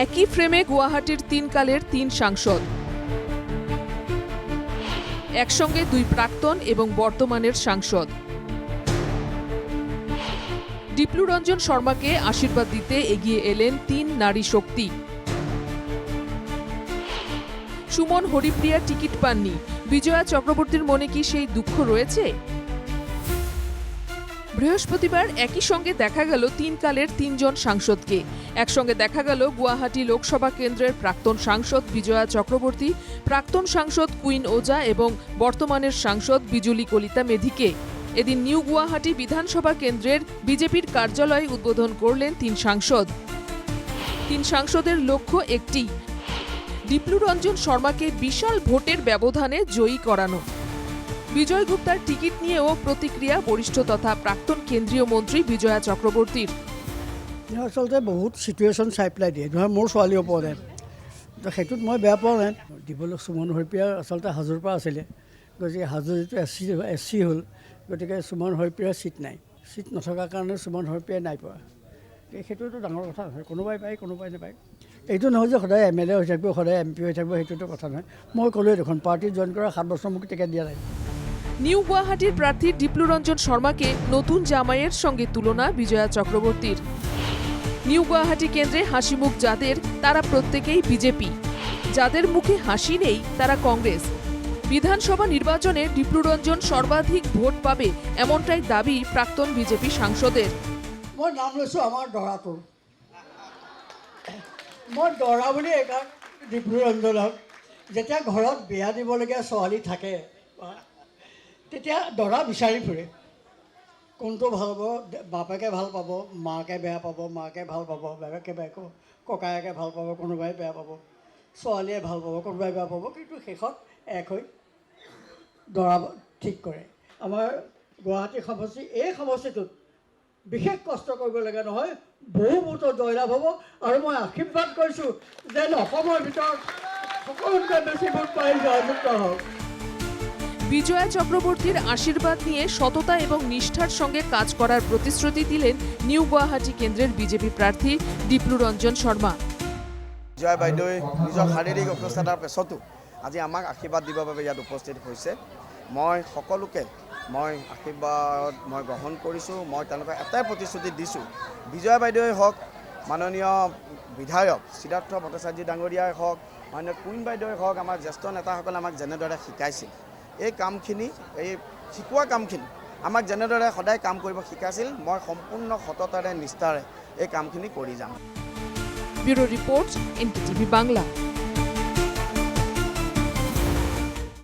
একই ফ্রেমে গুয়াহাটির 3 কালের 3 সাংসদ, একসঙ্গে 2 প্রাক্তন এবং বর্তমানের সাংসদ। ডিপ্লু রঞ্জন শর্মাকে আশীর্বাদ দিতে এগিয়ে এলেন 3 নারী শক্তি। সুমন হরিপ্রিয়া টিকিট পাননি, বিজয়া চক্রবর্তীর মনে কি সেই দুঃখ রয়েছে? বৃহস্পতিবার একই সঙ্গে দেখা গেল 3 কালের 3 জন সাংসদকে। একসঙ্গে দেখা গেল গুয়াহাটি লোকসভা কেন্দ্রের প্রাক্তন সাংসদ বিজয়া চক্রবর্তী, প্রাক্তন সাংসদ কুইন ওজা এবং বর্তমানের সাংসদ বিজুলি কলিতা মেধিকে। এদিন নিউ গুয়াহাটি বিধানসভা কেন্দ্রের বিজেপির কার্যালয় উদ্বোধন করলেন 3 সাংসদ। 3 সাংসদের লক্ষ্য একটি, ডিপ্লু রঞ্জন শর্মাকে বিশাল ভোটের ব্যবধানে জয়ী করানো। বিজয় গুপ্তার টিকিট নিয়েও প্রতিক্রিয়া বরিষ্ঠ তথা প্রাক্তন কেন্দ্রীয় মন্ত্রী বিজয়া চক্রবর্তীর। আচলতে বহুত সিচুৱেশ্যন চাই পেলাই দিয়ে, নহয় মোৰ ছোৱালীৰ ওপৰতে। তো সেইটোত মই বেয়া পোৱা নাই। দিবলৈ সুমন হৰিপ্ৰিয়া আচলতে হাজোৰ পৰা আছিলে, গতিকে হাজো যিটো এছ চি হ'ল, গতিকে সুমন হৰিপ্ৰিয়াৰ ছিট নাই। ছিট নথকাৰ কাৰণে সুমন হৰিপ্ৰিয়াই নাই পোৱা। সেইটোতো ডাঙৰ কথা নহয়, কোনোবাই পায় কোনোবাই নাপায়। এইটো নহয় যে সদায় এম এল এ হৈ থাকিব, সদায় এম পি হৈ থাকিব, সেইটোতো কথা নহয়। মই ক'লোৱে দেখোন পাৰ্টি জইন কৰা 7 বছৰ মোক টিকেট দিয়া নাই। নিউ গুয়াহাটির প্রার্থী ডিপ্লু রঞ্জন শর্মাকে নতুন জামাইয়ের সঙ্গে তুলনা বিজয়া চক্রবর্তীর। নিউ গুয়াহাটি কেন্দ্রে হাসিমুখ যাদের, তারা প্রত্যেকেই বিজেপি। যাদের মুখে হাসি নেই তারা কংগ্রেস। বিধানসভা নির্বাচনে ডিপ্লু রঞ্জন সর্বাধিক ভোট পাবে এমনটাই দাবি প্রাক্তন বিজেপি সাংসদের। মই নাম লৈছোঁ আমাৰ দৰাটোৰ। মই দৰা বুলি এইকাৰণ ডিপ্লু ৰঞ্জনক, যেতিয়া ঘৰত বিয়া দিবলগীয়া ছোৱালী থাকে তেতিয়া দৰা বিচাৰি ফুৰে। কোনটো ভাল পাব, বাপেকে ভাল পাব, মাকে বেয়া পাব, মাকে ভাল পাব, বাপেকে বেয়া পাব, ককায়েকে ভাল পাব, কোনোবাই বেয়া পাব, ছোৱালীয়ে ভাল পাব, কোনোবাই বেয়া পাব, কিন্তু শেষত এক হৈ দৰা ঠিক কৰে। আমাৰ গুৱাহাটী সমষ্টি, এই সমষ্টিটোত বিশেষ কষ্ট কৰিব লাগে নহয়, বহু ভোটৰ জয়লাভ হ'ব। আৰু মই আশীৰ্বাদ কৰিছোঁ যেন অসমৰ ভিতৰত সকলোতকৈ বেছি ভোট পাই জয়যুক্ত হওক। বিজয়া চক্রবর্তীর আশীর্বাদ নিয়ে সততা এবং নিষ্ঠার সঙ্গে কাজ করার প্রতিশ্রুতি দিলেন নিউ গুয়াহাটি কেন্দ্রের বিজেপি প্রার্থী ডিপ্লু রঞ্জন শর্মা। বিজয়া বাইদেৱে নিজৰ শাৰীৰিক অসুস্থতাৰ পিছতো আজি আমাক আশীৰ্বাদ দিবৰ বাবে ইয়াত উপস্থিত হৈছে। মই সকলোকে আশীৰ্বাদ গ্ৰহণ কৰিছোঁ। মই তেওঁলোকক এটাই প্ৰতিশ্ৰুতি দিছোঁ, বিজয়া বাইদেৱে হওক, মাননীয় বিধায়ক সিদ্ধাৰ্থ ভট্টাচাৰ্য ডাঙৰীয়াই হওক, মাননীয় কুইন বাইদেৱে হওক, আমাৰ জ্যেষ্ঠ নেতাসকলে আমাক যেনেদৰে শিকাইছিল, এই কামখিনি, এই শিকোৱা কামখিনি আমাক যেনেদৰে সদায় কাম কৰিব শিকাইছিল, মই সম্পূৰ্ণ সততাৰে নিষ্ঠাৰে এই কামখিনি কৰি যাম। Bureau report, NTTV Bangla.